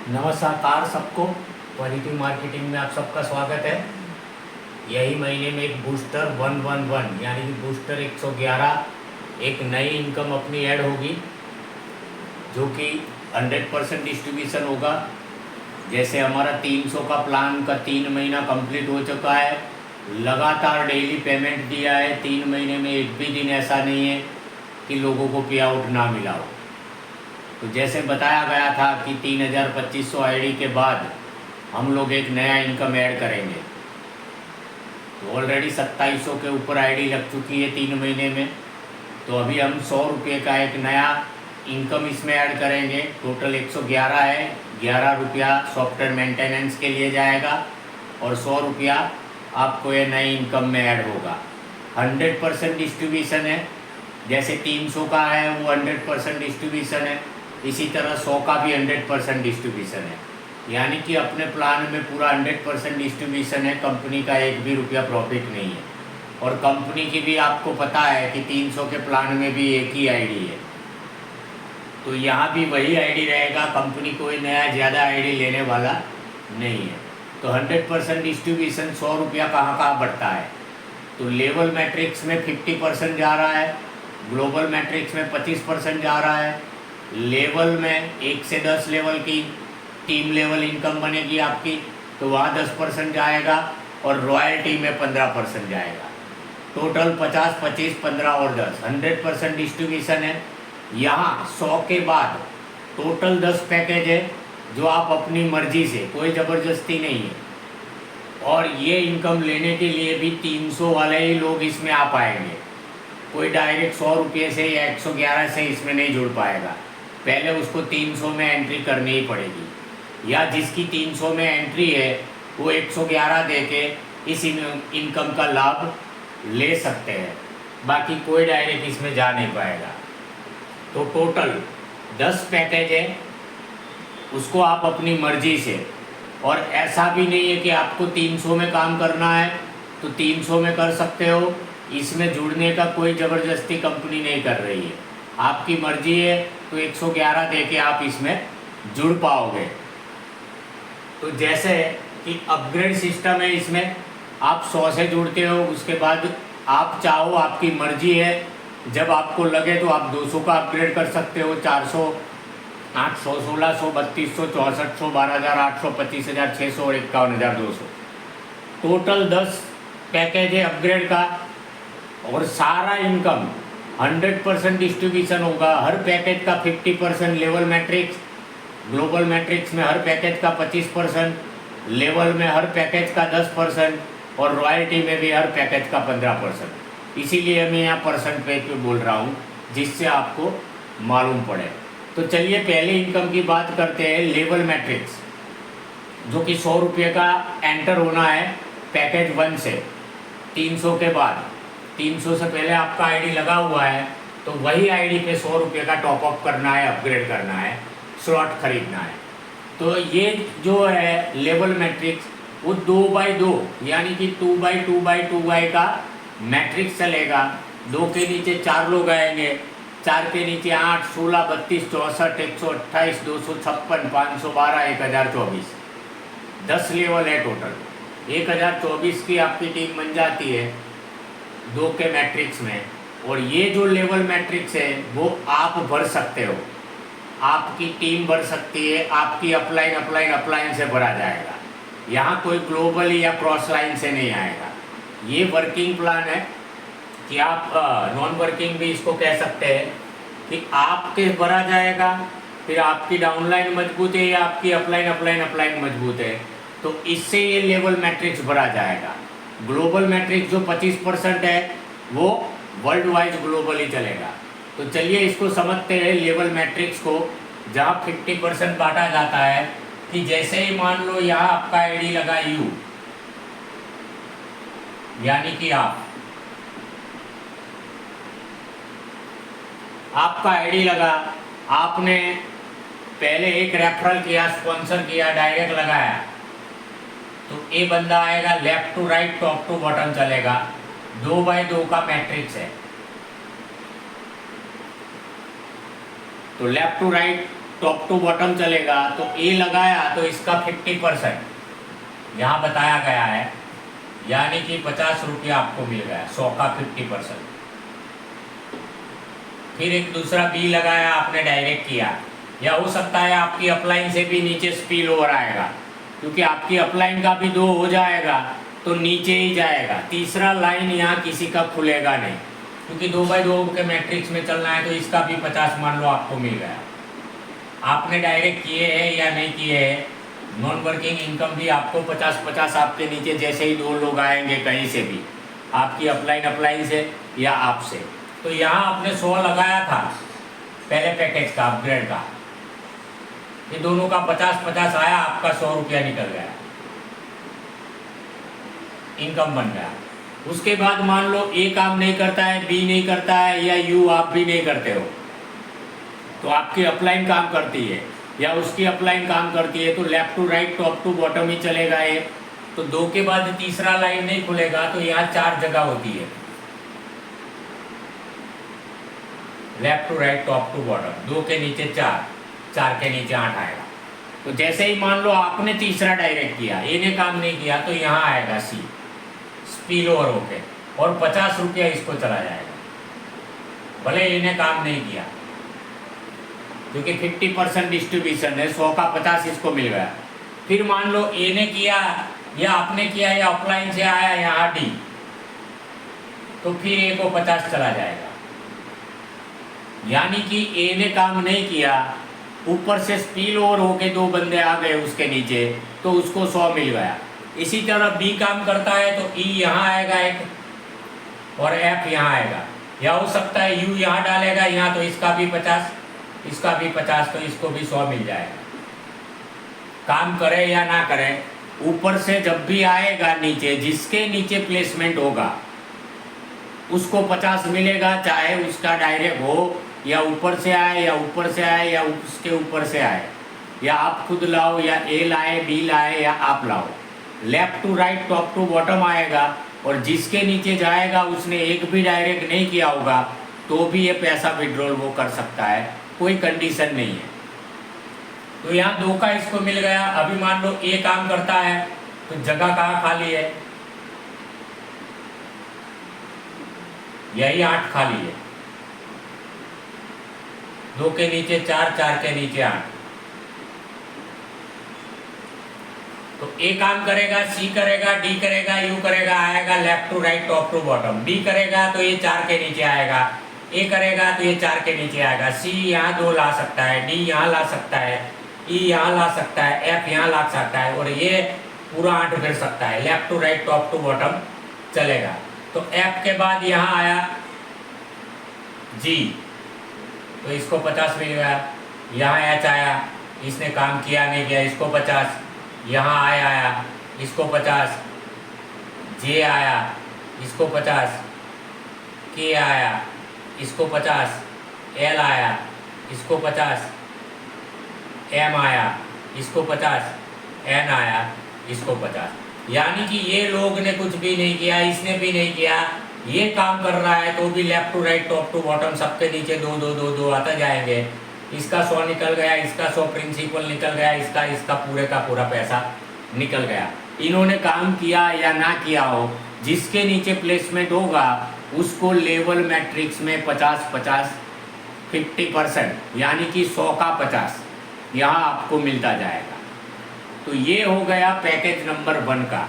नमस्कार सबको। Positive marketing में आप सबका स्वागत है। यही महीने में एक बूस्टर 111 यानी कि बूस्टर 111 एक नई इनकम अपनी ऐड होगी जो कि 100% डिस्ट्रीब्यूशन होगा। जैसे हमारा 300 का प्लान का 3 महीना कंप्लीट हो चुका है, लगातार डेली पेमेंट दिया है। 3 महीने में एक भी दिन ऐसा नहीं है कि लोगों को पे आउट ना मिला हो। तो जैसे बताया गया था कि 3,2500 आईडी के बाद हम लोग एक नया इनकम ऐड करेंगे। तो ऑलरेडी 2700 के ऊपर आईडी लग चुकी है 3 महीने में। तो अभी हम 100 रुपये का एक नया इनकम इसमें ऐड करेंगे। टोटल 111 है। 11 रुपया सॉफ्टवेयर मेंटेनेंस के लिए जाएगा और 100 रुपया आपको ये नई इनकम में ऐड होगा। 100% डिस्ट्रीब्यूशन है। जैसे 300 का है वो 100% डिस्ट्रीब्यूशन है, इसी तरह 100 का भी 100% डिस्ट्रीब्यूशन है। यानी कि अपने प्लान में पूरा 100% डिस्ट्रीब्यूशन है। कंपनी का एक भी रुपया प्रॉफिट नहीं है। और कंपनी की भी आपको पता है कि 300 के प्लान में भी एक ही आईडी है, तो यहाँ भी वही आईडी रहेगा। कंपनी कोई नया ज़्यादा आईडी लेने वाला नहीं है। तो 100% डिस्ट्रीब्यूशन 100 रुपया कहाँ कहाँ बढ़ता है। तो लेवल मैट्रिक्स में 50% जा रहा है, ग्लोबल मैट्रिक्स में 25% जा रहा है, लेवल में 1 से 10 लेवल की टीम लेवल इनकम बनेगी आपकी तो वहाँ 10% जाएगा और रॉयल्टी में 15% जाएगा। टोटल 50, 25, 15 और 10 100% डिस्ट्रीब्यूशन है। यहाँ 100 के बाद टोटल 10 पैकेज है जो आप अपनी मर्जी से, कोई ज़बरदस्ती नहीं है। और ये इनकम लेने के लिए भी 300 वाले ही लोग इसमें आ पाएंगे। कोई डायरेक्ट 100 रुपये से या 111 से इसमें नहीं जुड़ पाएगा। पहले उसको 300 में एंट्री करनी ही पड़ेगी, या जिसकी 300 में एंट्री है वो 111 दे के इस इनकम का लाभ ले सकते हैं। बाकी कोई डायरेक्ट इसमें जा नहीं पाएगा। तो टोटल 10 पैकेज है, उसको आप अपनी मर्जी से, और ऐसा भी नहीं है कि आपको 300 में काम करना है तो 300 में कर सकते हो। इसमें जुड़ने का कोई ज़बरदस्ती कंपनी नहीं कर रही है। आपकी मर्जी है तो 111 दे के आप इसमें जुड़ पाओगे। तो जैसे कि अपग्रेड सिस्टम है, इसमें आप 100 से जुड़ते हो, उसके बाद आप चाहो, आपकी मर्जी है, जब आपको लगे तो आप 200 का अपग्रेड कर सकते हो। 400, 800, 1600, 3200, 6400, 12,800, 25,000, 600 और 51,200 टोटल 10 पैकेज है अपग्रेड का। और सारा इनकम 100% डिस्ट्रीब्यूशन होगा। हर पैकेज का 50% लेवल मैट्रिक्स, ग्लोबल मैट्रिक्स में हर पैकेज का 25%, लेवल में हर पैकेज का 10% और रॉयल्टी में भी हर पैकेज का 15%। इसीलिए मैं यहाँ परसेंटेज पे बोल रहा हूँ जिससे आपको मालूम पड़े। तो चलिए पहले इनकम की बात करते हैं। लेवल मैट्रिक्स जो कि 100 रुपये का एंटर होना है पैकेज 1 से। 300 के बाद, 300 से पहले आपका आईडी लगा हुआ है तो वही आईडी पे 100 रुपये का टॉपअप करना है, अपग्रेड करना है, स्लॉट खरीदना है। तो ये जो है लेवल मैट्रिक्स वो 2x2 यानी कि 2x2x2 का मैट्रिक्स चलेगा। 2 के नीचे 4 लोग आएंगे, 4 के नीचे 8, 16, 32, 64, 128, 256, 512, 1024 10 लेवल है टोटल। 1024 की आपकी टीम बन जाती है 2 के मैट्रिक्स में। और ये जो लेवल मैट्रिक्स है वो आप भर सकते हो, आपकी टीम भर सकती है। आपकी अपलाइन से भरा जाएगा। यहाँ कोई ग्लोबल या क्रॉस लाइन से नहीं आएगा। ये वर्किंग प्लान है कि आप नॉन वर्किंग भी इसको कह सकते हैं कि आपके भरा जाएगा, फिर आपकी डाउनलाइन मजबूत है या आपकी अपलाइन मजबूत है तो इससे ये लेवल मैट्रिक्स भरा जाएगा। ग्लोबल मैट्रिक्स जो 25% है वो वर्ल्ड वाइज ग्लोबल ही चलेगा। तो चलिए इसको समझते हैं लेवल मैट्रिक्स को, जहाँ 50% बांटा जाता है कि जैसे ही मान लो यहाँ आपका आईडी लगा यू, यानी कि आपका आईडी लगा, आपने पहले एक रेफरल किया, स्पॉन्सर किया, डायरेक्ट लगाया, तो ये बंदा आएगा left to right, top to bottom चलेगा। 2x2 का मैट्रिक्स है। तो left to right top to bottom चलेगा तो ए लगाया तो इसका 50% यहाँ बताया गया है, यानी कि 50 रुपया आपको मिल गया, 100 का 50%। फिर एक दूसरा बी लगाया आपने, डायरेक्ट किया, या हो सकता है आपकी अपलाइन से भी नीचे स्पिल ओवर आएगा, क्योंकि आपकी अपलाइन का भी 2 हो जाएगा तो नीचे ही जाएगा। तीसरा लाइन यहाँ किसी का खुलेगा नहीं, क्योंकि 2x2 के मैट्रिक्स में चलना है, तो इसका भी 50 मान लो आपको मिल गया। आपने डायरेक्ट किए हैं या नहीं किए हैं, नॉन वर्किंग इनकम भी आपको 50-50 आपके नीचे जैसे ही 2 लोग आएंगे कहीं से भी, आपकी अपलाइन से या आपसे, तो यहाँ आपने 100 लगाया था पहले पैकेज का, अपग्रेड का, ये दोनों का 50-50 आया, आपका 100 रुपया निकल गया, इनकम बन गया। उसके बाद मान लो ए काम नहीं करता है, बी नहीं करता है, या यू आप भी नहीं करते हो, तो आपकी अपलाइन काम करती है या उसकी अपलाइन काम करती है, तो left to right top to bottom ही चलेगा ये। तो 2 के बाद तीसरा लाइन नहीं खुलेगा, तो यहाँ 4 जगह होती है, left to right top to bottom, 2 के नीचे 4, 4 के नीचे 8 आएगा। तो जैसे ही मान लो आपने तीसरा डायरेक्ट किया, ए ने काम नहीं किया, तो यहाँ आएगा सी, स्पिल ओवर होके, और 50 रुपया इसको चला जाएगा, भले ए ने काम नहीं किया, क्योंकि 50% डिस्ट्रीब्यूशन है, 100 का 50 इसको मिल गया। फिर मान लो ए ने किया या आपने किया या अपलाइन से आया यहाँ डी, तो फिर ए को 50 चला जाएगा, यानी कि ए ने काम नहीं किया, ऊपर से स्पिल ओवर होके 2 बंदे आ गए उसके नीचे, तो उसको 100 मिल गया। इसी तरह बी काम करता है तो ई यहाँ आएगा एक, और एफ यहाँ आएगा, या हो सकता है यू यहाँ डालेगा यहाँ, तो इसका भी 50, इसका भी 50, तो इसको भी 100 मिल जाएगा। काम करे या ना करे, ऊपर से जब भी आएगा नीचे, जिसके नीचे प्लेसमेंट होगा उसको 50 मिलेगा, चाहे उसका डायरेक्ट हो या ऊपर से आए या ऊपर से आए या उसके ऊपर से आए, या आप खुद लाओ या ए लाए, बी लाए या आप लाओ। Left to right top to bottom आएगा, और जिसके नीचे जाएगा उसने एक भी डायरेक्ट नहीं किया होगा तो भी ये पैसा विड्रॉल वो कर सकता है, कोई कंडीशन नहीं है। तो यहाँ 2 का इसको मिल गया। अभी मान लो ए काम करता है तो जगह कहाँ खाली है, यही 8 खाली है, 2 के नीचे 4, 4 के नीचे 8, तो ए काम करेगा, सी करेगा, डी करेगा, यू करेगा, आएगा left to right top to bottom. D करेगा तो ये 4 के नीचे आएगा, ए करेगा तो ये 4 के नीचे आएगा, सी यहाँ 2 ला सकता है, डी यहाँ ला सकता है, ई यहाँ ला सकता है, एफ यहाँ ला सकता है, और ये पूरा 8 फिर सकता है, left to right top to bottom चलेगा। तो एफ के बाद यहाँ आया जी, तो इसको 50 मिल गया। यहाँ एच आया, इसने काम किया नहीं किया, इसको 50। यहाँ आया इसको 50, जे आया इसको 50, के आया इसको 50, एल आया इसको 50, एम आया इसको 50, एन आया इसको 50। यानी कि ये लोग ने कुछ भी नहीं किया, इसने भी नहीं किया, ये काम कर रहा है तो भी left to right top to bottom सबके नीचे 2 2 2 2 आता जाएंगे। इसका 100 निकल गया, इसका 100 प्रिंसिपल निकल गया, इसका पूरे का पूरा पैसा निकल गया। इन्होंने काम किया या ना किया हो, जिसके नीचे प्लेसमेंट होगा उसको लेवल मैट्रिक्स में 50-50 50%, यानी कि 100 का 50 यहाँ आपको मिलता जाएगा। तो ये हो गया पैकेज नंबर 1 का।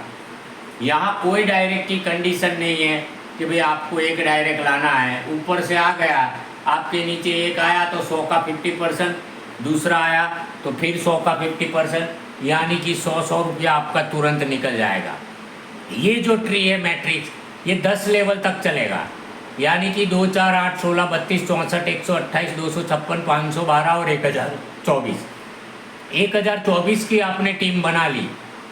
यहाँ कोई डायरेक्ट की कंडीशन नहीं है कि भाई आपको एक डायरेक्ट लाना है, ऊपर से आ गया, आपके नीचे एक आया तो 100 का 50%, दूसरा आया तो फिर 100 का 50%, यानी कि 100 रुपया आपका तुरंत निकल जाएगा। ये जो ट्री है मैट्रिक्स, ये 10 लेवल तक चलेगा, यानी कि 2 4 8 16 32 64 128 256 512 और 1024। 1024 की आपने टीम बना ली,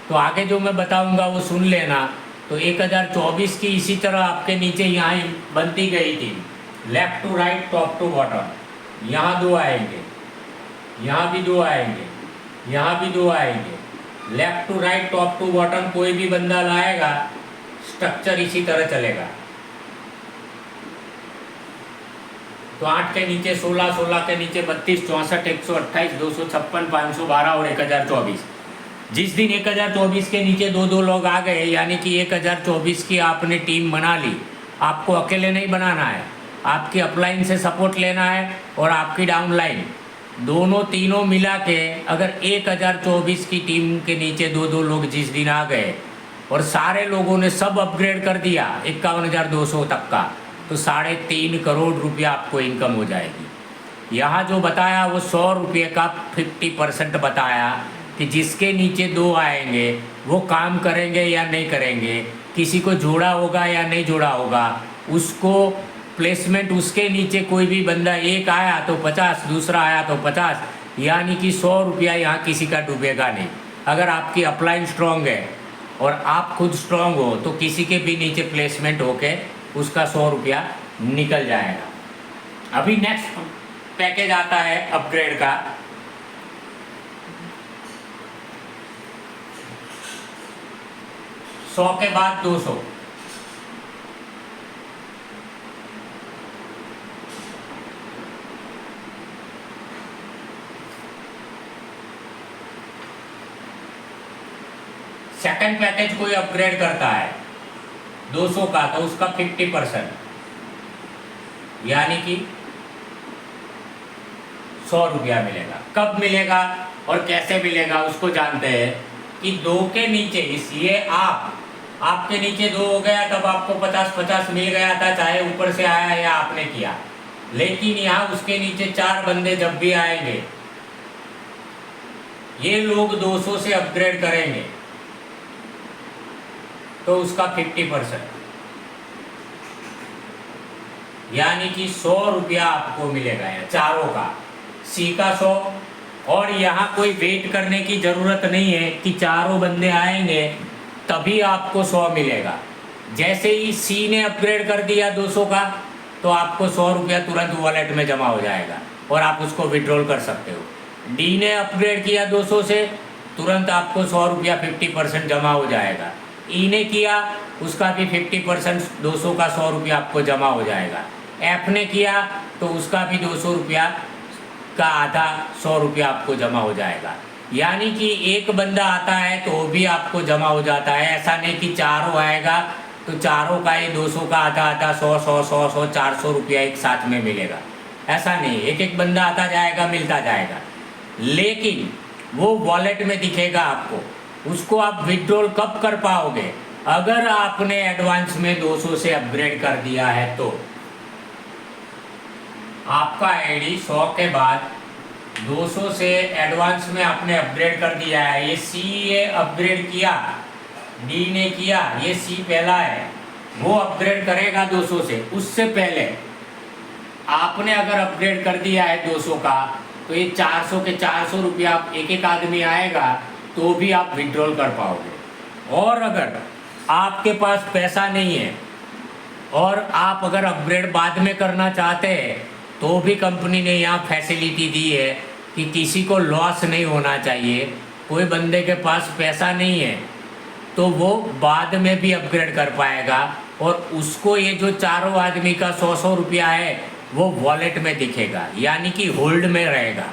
तो आगे जो मैं बताऊंगा वो सुन लेना। तो 1024 की इसी तरह आपके नीचे यहाँ बनती गई team, left to right top to bottom. यहाँ 2 आएंगे, यहाँ भी 2 आएंगे, यहाँ भी 2 आएंगे, left to right top to bottom कोई भी बंदा लाएगा, स्ट्रक्चर इसी तरह चलेगा। तो 8 के नीचे 16, 16 के नीचे 32, 64, 128, 256, 512 और 1024। जिस दिन 1024 के नीचे दो दो लोग आ गए, यानी कि 1024 की आपने टीम बना ली। आपको अकेले नहीं बनाना है, आपकी अपलाइन से सपोर्ट लेना है और आपकी डाउनलाइन, दोनों तीनों मिला के अगर 1024 की टीम के नीचे दो दो लोग जिस दिन आ गए और सारे लोगों ने सब अपग्रेड कर दिया 51,200 तक का, तो 3.5 करोड़ रुपया आपको इनकम हो जाएगी। यहाँ जो बताया वो 100 रुपये का 50% बताया कि जिसके नीचे दो आएंगे वो काम करेंगे या नहीं करेंगे, किसी को जोड़ा होगा या नहीं जोड़ा होगा, उसको प्लेसमेंट, उसके नीचे कोई भी बंदा एक आया तो 50, दूसरा आया तो 50, यानी कि 100 रुपया यहाँ किसी का डूबेगा नहीं। अगर आपकी अपलाइन स्ट्रॉन्ग है और आप खुद स्ट्रॉन्ग हो तो किसी के भी नीचे प्लेसमेंट होके उसका 100 रुपया निकल जाएगा। अभी नेक्स्ट पैकेज आता है अपग्रेड का, 100 के बाद 200। सेकंड पैकेज कोई अपग्रेड करता है 200 का तो उसका 50%, यानी कि 100 रुपया मिलेगा। कब मिलेगा और कैसे मिलेगा उसको जानते हैं कि 2 के नीचे, इसलिए आपके नीचे 2 हो गया तब आपको 50-50 मिल गया था, चाहे ऊपर से आया या आपने किया। लेकिन यहाँ उसके नीचे 4 बंदे जब भी आएंगे, ये लोग 200 से अपग्रेड करेंगे तो उसका 50%, यानी कि 100 रुपया आपको मिलेगा या चारों का, सी का 100। और यहाँ कोई वेट करने की ज़रूरत नहीं है कि चारों बंदे आएंगे तभी आपको 100 मिलेगा। जैसे ही सी ने अपग्रेड कर दिया 200 का तो आपको 100 रुपया तुरंत वॉलेट में जमा हो जाएगा और आप उसको विड्रॉल कर सकते हो। डी ने अपग्रेड किया 200 से, तुरंत आपको 100 रुपया 50% जमा हो जाएगा। ई ने किया, उसका भी 50%, 200 का 100 रुपया आपको जमा हो जाएगा। एफ ने किया तो उसका भी 200 रुपया का आधा 100 रुपया आपको जमा हो जाएगा। यानी कि एक बंदा आता है तो भी आपको जमा हो जाता है। ऐसा नहीं कि चारों आएगा तो चारों का ही 200 का आधा आधा 100, 400 रुपया एक साथ में मिलेगा, ऐसा नहीं। एक एक बंदा आता जाएगा, मिलता जाएगा, लेकिन वो वॉलेट में दिखेगा आपको। उसको आप विड्रॉल कब कर पाओगे? अगर आपने एडवांस में 200 से अपग्रेड कर दिया है तो आपका आईडी 100 के बाद 200 से एडवांस में आपने अपग्रेड कर दिया है। ये सी ये अपग्रेड किया, डी ने किया, ये सी पहला है, वो अपग्रेड करेगा 200 से। उससे पहले आपने अगर अपग्रेड कर दिया है 200 का तो ये 400 के 400 रुपया एक एक आदमी आएगा तो भी आप विड्रॉल कर पाओगे। और अगर आपके पास पैसा नहीं है और आप अगर अपग्रेड बाद में करना चाहते हैं तो भी कंपनी ने यहाँ फैसिलिटी दी है कि किसी को लॉस नहीं होना चाहिए। कोई बंदे के पास पैसा नहीं है तो वो बाद में भी अपग्रेड कर पाएगा और उसको ये जो चारों आदमी का 100 रुपया है वो वॉलेट में दिखेगा, यानी कि होल्ड में रहेगा,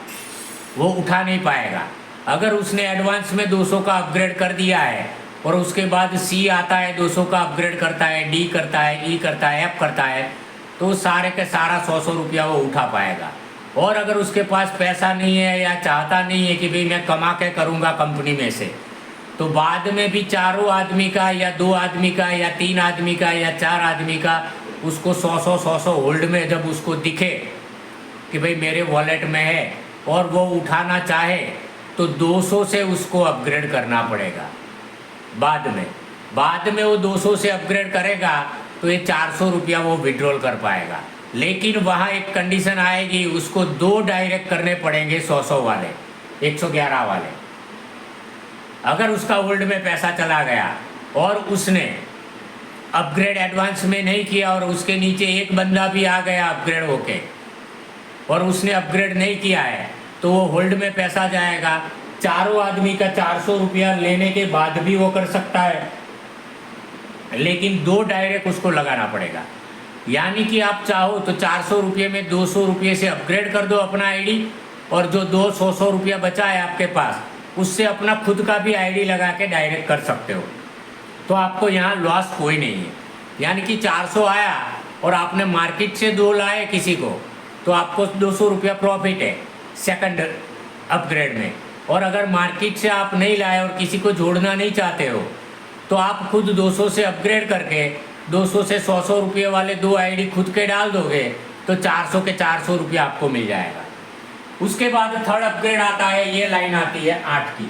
वो उठा नहीं पाएगा। अगर उसने एडवांस में 200 का अपग्रेड कर दिया है और उसके बाद सी आता है 200 का अपग्रेड करता है, डी करता है, ई करता है, एफ करता है, तो सारे के सारा 100 रुपया वो उठा पाएगा। और अगर उसके पास पैसा नहीं है या चाहता नहीं है कि भाई मैं कमा के करूँगा कंपनी में से, तो बाद में भी चारों आदमी का या 2 आदमी का या 3 आदमी का या 4 आदमी का उसको 100 होल्ड में जब उसको दिखे कि भाई मेरे वॉलेट में है और वो उठाना चाहे तो 200 से उसको अपग्रेड करना पड़ेगा। बाद में वो 200 से अपग्रेड करेगा तो ये 400 रुपया वो विड्रॉल कर पाएगा। लेकिन वहाँ एक कंडीशन आएगी, उसको 2 डायरेक्ट करने पड़ेंगे 100 वाले, 111 वाले। अगर उसका होल्ड में पैसा चला गया और उसने अपग्रेड एडवांस में नहीं किया और उसके नीचे एक बंदा भी आ गया अपग्रेड होके और उसने अपग्रेड नहीं किया है तो वो होल्ड में पैसा जाएगा। चारों आदमी का 400 रुपया लेने के बाद भी वो कर सकता है, लेकिन 2 डायरेक्ट उसको लगाना पड़ेगा। यानी कि आप चाहो तो 400 रुपये में 200 रुपये से अपग्रेड कर दो अपना आईडी, और जो 200 रुपया बचा है आपके पास उससे अपना खुद का भी आईडी लगा के डायरेक्ट कर सकते हो। तो आपको यहाँ लॉस कोई नहीं है। यानी कि 400 आया और आपने मार्केट से 2 लाए किसी को, तो आपको 200 रुपया प्रॉफिट है सेकंड अपग्रेड में। और अगर मार्केट से आप नहीं लाए और किसी को जोड़ना नहीं चाहते हो, तो आप खुद 200 से अपग्रेड करके 200 से 100 रुपये वाले 2 आईडी खुद के डाल दोगे तो 400 के 400 रुपये आपको मिल जाएगा। उसके बाद थर्ड अपग्रेड आता है, ये लाइन आती है 8 की।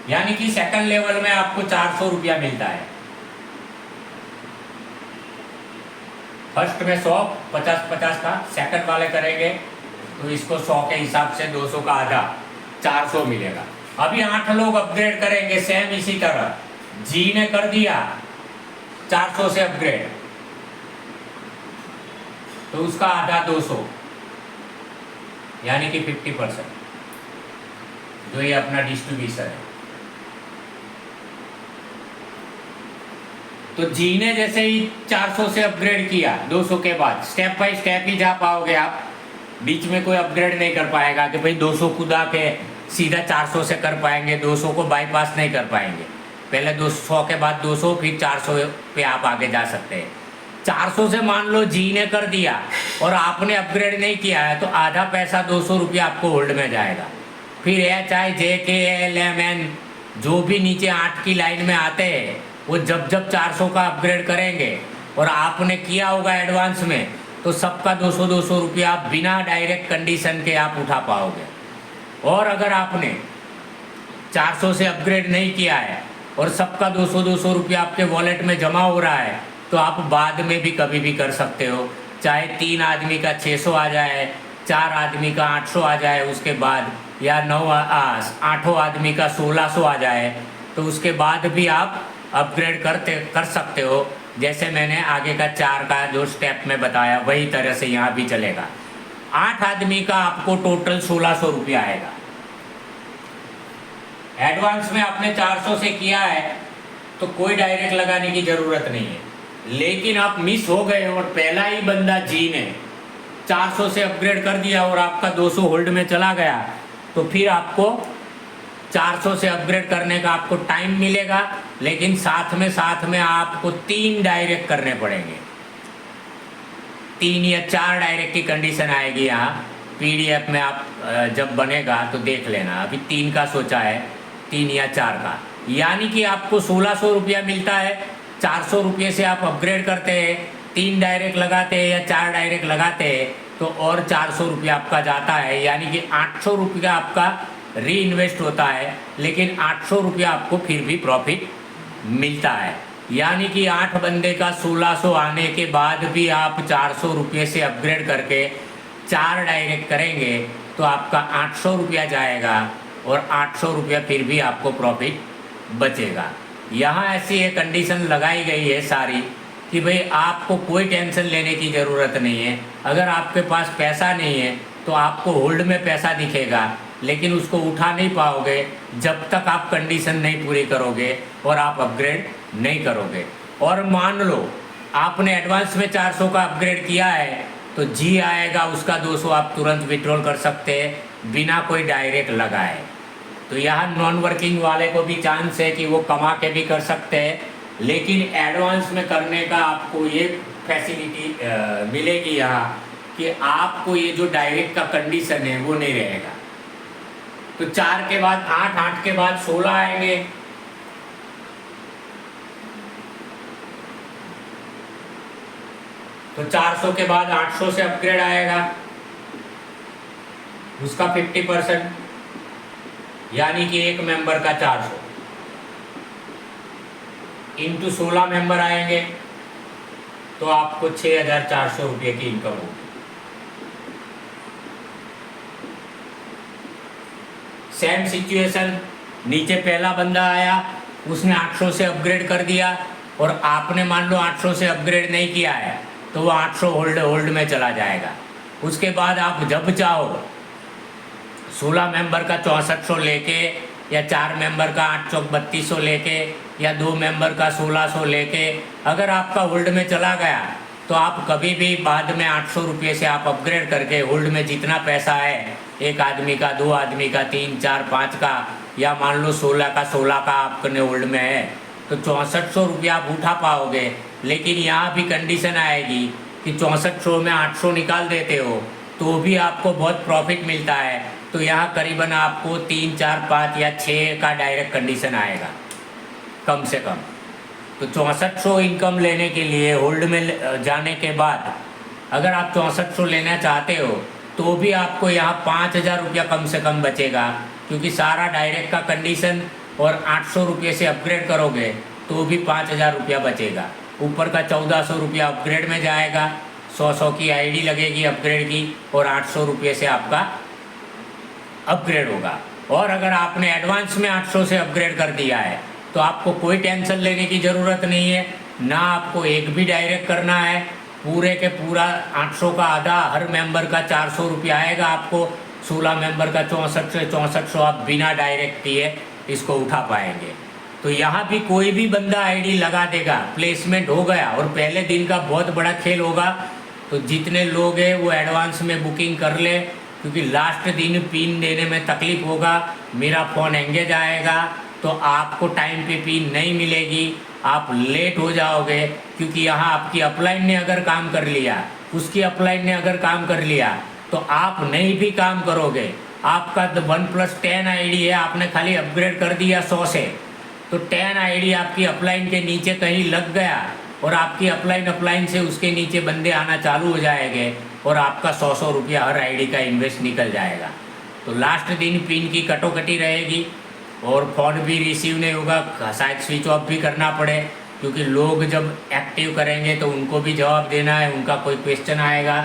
यानी कि सेकंड लेवल में आपको 400 रुपया मिलता है। फर्स्ट में 100 50-50 का, सेकंड वाले करेंगे तो इसको 100 के हिसाब से 200 का आधा 400 मिलेगा। अभी 8 लोग अपग्रेड करेंगे सेम इसी तरह। जी ने कर दिया 400 से अपग्रेड, तो उसका आधा 200, यानी कि 50%, जो ये अपना डिस्ट्रीब्यूशन है। तो जी ने जैसे ही 400 से अपग्रेड किया, 200 के बाद स्टेप बाय स्टेप ही जा पाओगे आप, बीच में कोई अपग्रेड नहीं कर पाएगा कि भाई 200 कूदा के सीधा 400 से कर पाएंगे, 200 को बाईपास नहीं कर पाएंगे। पहले 200 के बाद 200, फिर 400 पे आप आगे जा सकते हैं। 400 से मान लो जी ने कर दिया और आपने अपग्रेड नहीं किया है, तो आधा पैसा 200 रुपया आपको होल्ड में जाएगा। फिर HIJKLMN जो भी नीचे 8 की लाइन में आते हैं, वो जब 400 का अपग्रेड करेंगे और आपने किया होगा एडवांस में, तो सबका 200 रुपया आप बिना डायरेक्ट कंडीशन के आप उठा पाओगे। और अगर आपने 400 से अपग्रेड नहीं किया है और सबका 200 रुपया आपके वॉलेट में जमा हो रहा है, तो आप बाद में भी कभी भी कर सकते हो। चाहे 3 आदमी का 600 आ जाए, 4 आदमी का 800 आ जाए उसके बाद, या 8 आदमी का 1600 आ जाए, तो उसके बाद भी आप अपग्रेड कर सकते हो। जैसे मैंने आगे का 4 का जो स्टेप में बताया, वही तरह से यहाँ भी चलेगा। 8 आदमी का आपको टोटल 1600 रुपया आएगा। एडवांस में आपने 400 से किया है तो कोई डायरेक्ट लगाने की ज़रूरत नहीं है। लेकिन आप मिस हो गए और पहला ही बंदा जी ने 400 से अपग्रेड कर दिया और आपका 200 होल्ड में चला गया, तो फिर आपको 400 से अपग्रेड करने का आपको टाइम मिलेगा, लेकिन साथ में आपको 3 डायरेक्ट करने पड़ेंगे। 3 या 4 डायरेक्ट की कंडीशन आएगी यहाँ PDF में, आप जब बनेगा तो देख लेना। अभी 3 का सोचा है, 3 या 4 का, यानी कि आपको 1600 रुपया मिलता है। 400 रुपये से आप अपग्रेड करते हैं, 3 डायरेक्ट लगाते हैं या 4 डायरेक्ट लगाते हैं, तो और 400 रुपया आपका जाता है। यानी कि 800 रुपया आपका री इन्वेस्ट होता है, लेकिन 800 रुपया आपको फिर भी प्रॉफिट मिलता है। यानी कि 8 बंदे का 1600 आने के बाद भी आप 400 रुपये से अपग्रेड करके 4 डायरेक्ट करेंगे, तो आपका 800 रुपया जाएगा और 800 रुपया फिर भी आपको प्रॉफिट बचेगा। यहाँ ऐसी एक कंडीशन लगाई गई है सारी कि भाई आपको कोई टेंशन लेने की ज़रूरत नहीं है। अगर आपके पास पैसा नहीं है तो आपको होल्ड में पैसा दिखेगा, लेकिन उसको उठा नहीं पाओगे जब तक आप कंडीशन नहीं पूरी करोगे और आप अपग्रेड नहीं करोगे। और मान लो आपने एडवांस में 400 का अपग्रेड किया है, तो जी आएगा उसका 200 आप तुरंत विड्रॉल कर सकते हैं बिना कोई डायरेक्ट लगाए। तो यहाँ नॉन वर्किंग वाले को भी चांस है कि वो कमा के भी कर सकते हैं, लेकिन एडवांस में करने का आपको ये फैसिलिटी मिलेगी यहाँ कि आपको ये जो डायरेक्ट का कंडीशन है वो नहीं रहेगा। तो 4 के बाद 8, 8 के बाद 16 आएंगे, तो 400 के बाद 800 से अपग्रेड आएगा, उसका 50%, यानी कि एक मेंबर का 400 इंटू 16 मेंबर आएंगे, तो आपको 6400 रुपये की इनकम होगी। सेम सिचुएशन, नीचे पहला बंदा आया, उसने 800 से अपग्रेड कर दिया और आपने मान लो 800 से अपग्रेड नहीं किया है, तो वो 800 होल्ड में चला जाएगा। उसके बाद आप जब चाहो 16 मेंबर का 6400 लेके या 4 मेंबर का 8 चौक 3200 लेके या 2 मेंबर का 1600 लेके अगर आपका होल्ड में चला गया तो आप कभी भी बाद में 800 रुपये से आप अपग्रेड करके होल्ड में जितना पैसा है, एक आदमी का, 2 आदमी का, 3, 4, 5 का, या मान लो 16 का 16 का आपने होल्ड में है, तो 6400 रुपया आप उठा पाओगे। लेकिन यहाँ भी कंडीशन आएगी कि 6400 में 800 निकाल देते हो तो भी आपको बहुत प्रॉफिट मिलता है। तो यहाँ करीबन आपको 3, 4, 5 या 6 का डायरेक्ट कंडीशन आएगा कम से कम। तो 6400 इनकम लेने के लिए होल्ड में जाने के बाद अगर आप 6400 लेना चाहते हो तो भी आपको यहाँ 5000 रुपया कम से कम बचेगा, क्योंकि सारा डायरेक्ट का कंडीशन और 800 रुपये से अपग्रेड करोगे तो भी 5000 रुपया बचेगा। ऊपर का 1400 रुपया अपग्रेड में जाएगा, 100 की आईडी लगेगी अपग्रेड की, और 800 रुपये से आपका अपग्रेड होगा। और अगर आपने एडवांस में 800 से अपग्रेड कर दिया है तो आपको कोई टेंशन लेने की ज़रूरत नहीं है, ना आपको एक भी डायरेक्ट करना है। पूरे के पूरा 800 का आधा हर मेंबर का 400 रुपया आएगा आपको। 16 मेंबर का 64 से 6400 आप बिना डायरेक्ट किए इसको उठा पाएंगे। तो यहाँ भी कोई भी बंदा आईडी लगा देगा, प्लेसमेंट हो गया और पहले दिन का बहुत बड़ा खेल होगा। तो जितने लोग हैं वो एडवांस में बुकिंग कर ले, क्योंकि लास्ट दिन पिन देने में तकलीफ होगा, मेरा फ़ोन एंगेज आएगा तो आपको टाइम पे पिन नहीं मिलेगी, आप लेट हो जाओगे। क्योंकि यहाँ आपकी अपलाइन ने अगर काम कर लिया, उसकी अपलाइन ने अगर काम कर लिया तो आप नहीं भी काम करोगे। आपका 1+10 आईडी है, आपने खाली अपग्रेड कर दिया 100 से, तो 10 आईडी आपकी अपलाइन के नीचे कहीं लग गया और आपकी अपलाइन से उसके नीचे बंदे आना चालू हो जाएंगे और आपका 100 रुपया हर आईडी का इन्वेस्ट निकल जाएगा। तो लास्ट दिन पिन की कटोकटी रहेगी और फ़ोन भी रिसीव नहीं होगा, शायद स्विच ऑफ भी करना पड़े, क्योंकि लोग जब एक्टिव करेंगे तो उनको भी जवाब देना है, उनका कोई क्वेश्चन आएगा।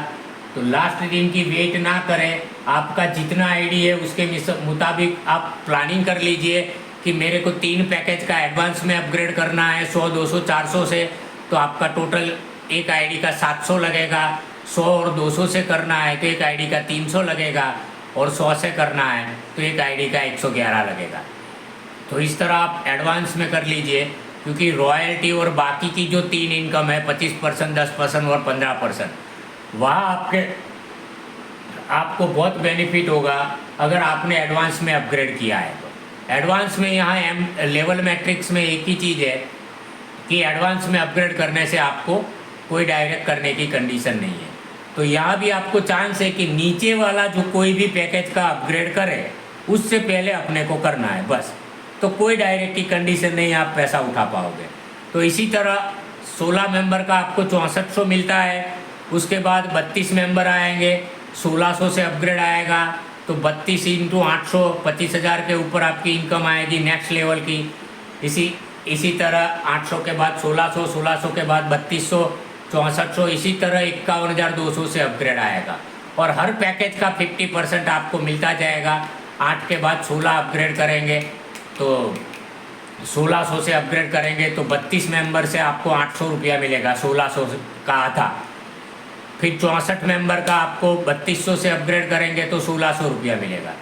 तो लास्ट दिन की वेट ना करें, आपका जितना आईडी है उसके मुताबिक आप प्लानिंग कर लीजिए कि मेरे को 3 पैकेज का एडवांस में अपग्रेड करना है 100, 200, 400 से, तो आपका टोटल एक आईडी का 700 लगेगा। 100 और 200 से करना है तो एक आईडी का 300 लगेगा, और 100 से करना है तो एक आईडी का 111 लगेगा। तो इस तरह आप एडवांस में कर लीजिए, क्योंकि रॉयल्टी और बाकी की जो 3 इनकम है 25%, 10% और 15%, वहाँ आपको बहुत बेनिफिट होगा अगर आपने एडवांस में अपग्रेड किया है। तो एडवांस में यहाँ लेवल मैट्रिक्स में एक ही चीज़ है कि एडवांस में अपग्रेड करने से आपको कोई डायरेक्ट करने की कंडीशन नहीं है। तो यहाँ भी आपको चांस है कि नीचे वाला जो कोई भी पैकेज का अपग्रेड करे उससे पहले अपने को करना है बस, तो कोई डायरेक्ट की कंडीशन नहीं, आप पैसा उठा पाओगे। तो इसी तरह 16 मेंबर का आपको 6400 मिलता है, उसके बाद 32 मेंबर आएंगे, 1600 से अपग्रेड आएगा तो 32 × 800 25,000 के ऊपर आपकी इनकम आएगी नेक्स्ट लेवल की। इसी तरह 800 के बाद 1600, 1600 के बाद 3200, 6400, इसी तरह 51,200 से अपग्रेड आएगा। और हर पैकेज का 50% आपको मिलता जाएगा। 8 के बाद 16 अपग्रेड करेंगे तो 1600 से अपग्रेड करेंगे तो 32 मेंबर से आपको 800 रुपया मिलेगा, 1600 का आधा। फिर 64 मेंबर का आपको 3200 से अपग्रेड करेंगे तो 1600 रुपया मिलेगा।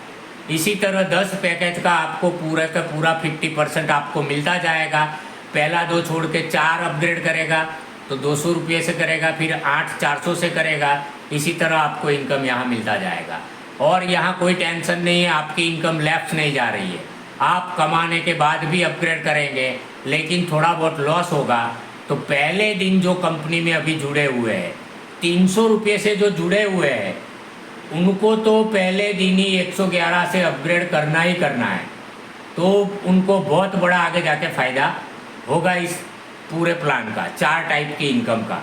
इसी तरह 10 पैकेज का आपको पूरा का पूरा 50% आपको मिलता जाएगा। पहला 2 छोड़ के 4 अपग्रेड करेगा तो 200 रुपये से करेगा, फिर 8 400 से करेगा। इसी तरह आपको इनकम यहाँ मिलता जाएगा। और यहाँ कोई टेंशन नहीं है, आपकी इनकम लेफ्ट नहीं जा रही है। आप कमाने के बाद भी अपग्रेड करेंगे लेकिन थोड़ा बहुत लॉस होगा। तो पहले दिन जो कंपनी में अभी जुड़े हुए हैं 300 रुपये से जो जुड़े हुए हैं उनको तो पहले दिन ही 111 से अपग्रेड करना ही करना है, तो उनको बहुत बड़ा आगे जाके फ़ायदा होगा इस पूरे प्लान का, 4 टाइप की इनकम का।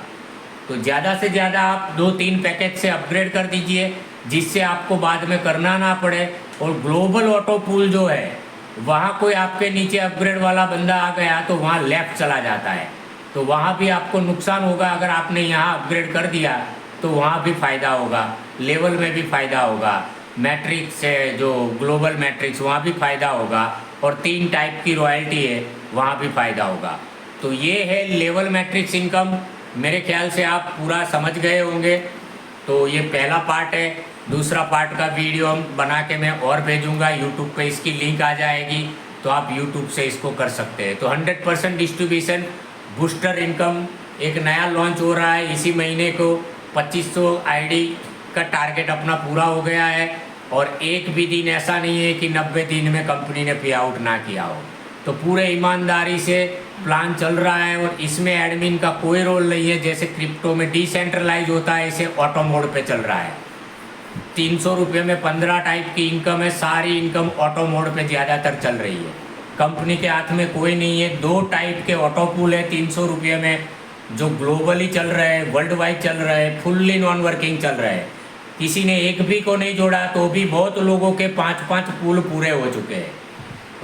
तो ज़्यादा से ज़्यादा आप 2-3 पैकेज से अपग्रेड कर दीजिए जिससे आपको बाद में करना ना पड़े। और ग्लोबल ऑटो पूल जो है वहाँ कोई आपके नीचे अपग्रेड वाला बंदा आ गया तो वहाँ लेफ़्ट चला जाता है, तो वहाँ भी आपको नुकसान होगा। अगर आपने यहाँ अपग्रेड कर दिया तो वहाँ भी फ़ायदा होगा, लेवल में भी फ़ायदा होगा, मैट्रिक्स से जो ग्लोबल मैट्रिक्स वहाँ भी फ़ायदा होगा, और 3 टाइप की रॉयल्टी है वहाँ भी फ़ायदा होगा। तो ये है लेवल मैट्रिक्स इनकम। मेरे ख्याल से आप पूरा समझ गए होंगे। तो ये पहला पार्ट है। दूसरा पार्ट का वीडियो हम बना के मैं और भेजूंगा यूट्यूब पे, इसकी लिंक आ जाएगी तो आप यूट्यूब से इसको कर सकते हैं। तो 100% डिस्ट्रीब्यूशन बूस्टर इनकम एक नया लॉन्च हो रहा है। इसी महीने को 2500 आईडी का टारगेट अपना पूरा हो गया है और एक भी दिन ऐसा नहीं है कि 90 दिन में कंपनी ने पे आउट ना किया हो। तो पूरे ईमानदारी से प्लान चल रहा है और इसमें एडमिन का कोई रोल नहीं है। जैसे क्रिप्टो में डिसेंट्रलाइज होता है, इसे ऑटो मोड पे चल रहा है। 300 रुपये में 15 टाइप की इनकम है, सारी इनकम ऑटो मोड पे ज़्यादातर चल रही है। कंपनी के हाथ में कोई नहीं है। 2 टाइप के ऑटो पूल है 300 रुपये में, जो ग्लोबली चल रहे हैं, वर्ल्ड वाइड चल रहे हैं, फुल्ली नॉन वर्किंग चल रहे हैं। किसी ने एक भी को नहीं जोड़ा तो भी बहुत लोगों के 5-5 पूल पूरे हो चुके हैं।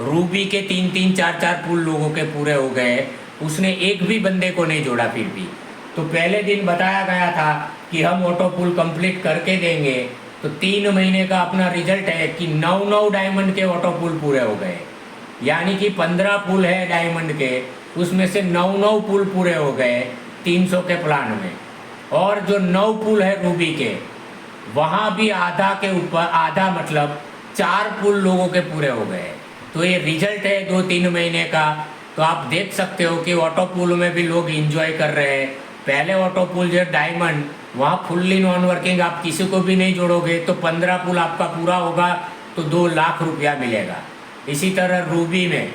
रूबी के 3-3, 4-4 पूल लोगों के पूरे हो गए, उसने एक भी बंदे को नहीं जोड़ा फिर भी। तो पहले दिन बताया गया था कि हम ऑटो पूल कंप्लीट करके देंगे, तो 3 महीने का अपना रिजल्ट है कि 9 डायमंड के ऑटो पूल पूरे हो गए। यानी कि 15 पूल है डायमंड के, उसमें से 9 पूल पूरे हो गए 300 के प्लान में। और जो 9 पूल है रूबी के, वहाँ भी आधा के ऊपर आधा, मतलब 4 पूल लोगों के पूरे हो गए। तो ये रिजल्ट है 2-3 महीने का। तो आप देख सकते हो कि ऑटो पूल में भी लोग इंजॉय कर रहे हैं। पहले ऑटो पूल जो डायमंड, वहाँ फुल्ली नॉन वर्किंग, आप किसी को भी नहीं जोड़ोगे तो 15 पूल आपका पूरा होगा तो 2 लाख रुपया मिलेगा। इसी तरह रूबी में,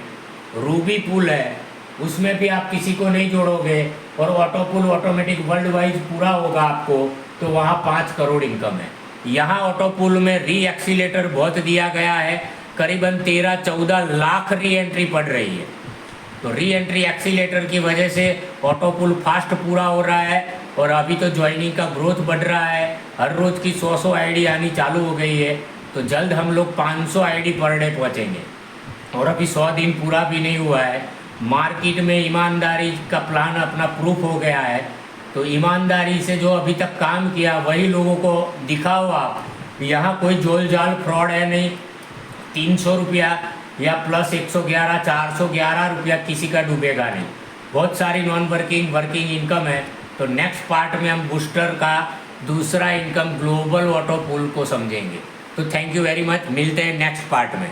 रूबी पूल है, उसमें भी आप किसी को नहीं जोड़ोगे और auto pool automatic world wise पूरा होगा आपको, तो वहाँ 5 करोड़ इनकम है। यहाँ ऑटो पूल में री एक्सीलेटर बहुत दिया गया है, करीबन 13-14 लाख री एंट्री पड़ रही है। तो री एंट्री एक्सीलेटर की वजह से ऑटो पूल फास्ट पूरा हो रहा है और अभी तो ज्वाइनिंग का ग्रोथ बढ़ रहा है। हर रोज़ की 100 आईडी आनी चालू हो गई है। तो जल्द हम लोग 500 आईडी पर डे पहुँचेंगे और अभी 100 दिन पूरा भी नहीं हुआ है। मार्केट में ईमानदारी का प्लान अपना प्रूफ हो गया है। तो ईमानदारी से जो अभी तक काम किया वही लोगों को दिखाओ आप। यहाँ कोई जोल जाल फ्रॉड है नहीं। 300 रुपया या प्लस 111, 411 रुपया किसी का डूबेगा नहीं। बहुत सारी नॉन वर्किंग वर्किंग इनकम है। तो नेक्स्ट पार्ट में हम बूस्टर का दूसरा इनकम ग्लोबल ऑटो पूल को समझेंगे। तो थैंक यू वेरी मच, मिलते हैं नेक्स्ट पार्ट में।